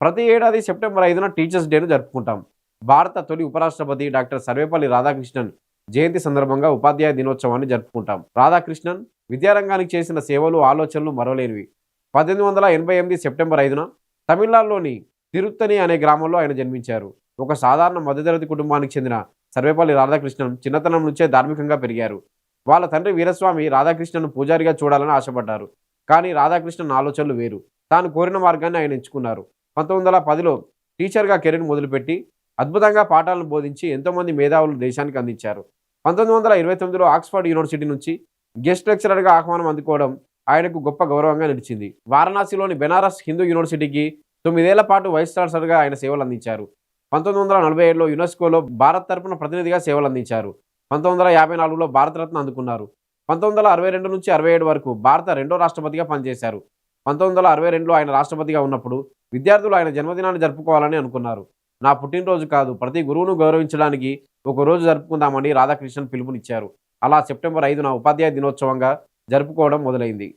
ప్రతి ఏడాది September 5న teachers డేను జరుపుకుంటాం. భారత తొలి ఉపరాష్ట్రపతి డాక్టర్ సర్వేపల్లి రాధాకృష్ణన్ జయంతి సందర్భంగా ఉపాధ్యాయ దినోత్సవాన్ని జరుపుకుంటాం. రాధాకృష్ణన్ విద్యారంగానికి చేసిన సేవలు, ఆలోచనలు మరవలేనివి. 1888 సెప్టెంబర్ 5న తమిళనాడులోని తిరుత్తని అనే గ్రామంలో ఆయన జన్మించారు. ఒక సాధారణ మధ్యతరగతి కుటుంబానికి చెందిన సర్వేపల్లి రాధాకృష్ణన్ చిన్నతనం నుంచే ధార్మికంగా పెరిగారు. వాళ్ళ తండ్రి వీరస్వామి రాధాకృష్ణన్ను పూజారిగా చూడాలని ఆశపడ్డారు. కానీ రాధాకృష్ణన్ ఆలోచనలు వేరు. తాను కోరిన మార్గాన్ని ఆయన ఎంచుకున్నారు. 1910లో టీచర్గా కెరీర్ మొదలుపెట్టి అద్భుతంగా పాఠాలను బోధించి ఎంతోమంది మేధావులు దేశానికి అందించారు. 1929లో ఆక్స్ఫర్డ్ యూనివర్సిటీ నుంచి గెస్ట్ లెక్చరర్గా ఆహ్వానం అందుకోవడం ఆయనకు గొప్ప గౌరవంగా నిలిచింది. వారణాసిలోని బెనారస్ హిందూ యూనివర్సిటీకి 9 ఏళ్ల పాటు వైస్ ఛాన్సలర్గా ఆయన సేవలు అందించారు. 1947లో యునెస్కోలో భారత్ తరపున ప్రతినిధిగా సేవలు అందించారు. 1954లో భారతరత్న అందుకున్నారు. 1962 నుంచి 67 వరకు భారత రెండో రాష్ట్రపతిగా పనిచేశారు. 1962లో ఆయన రాష్ట్రపతిగా ఉన్నప్పుడు విద్యార్థులు ఆయన జన్మదినాన్ని జరుపుకోవాలని అనుకున్నారు. నా పుట్టినరోజు కాదు, ప్రతి గురువును గౌరవించడానికి ఒక రోజు జరుపుకుందామని రాధాకృష్ణన్ పిలుపునిచ్చారు. అలా సెప్టెంబర్ 5న ఉపాధ్యాయ దినోత్సవంగా జరుపుకోవడం మొదలైంది.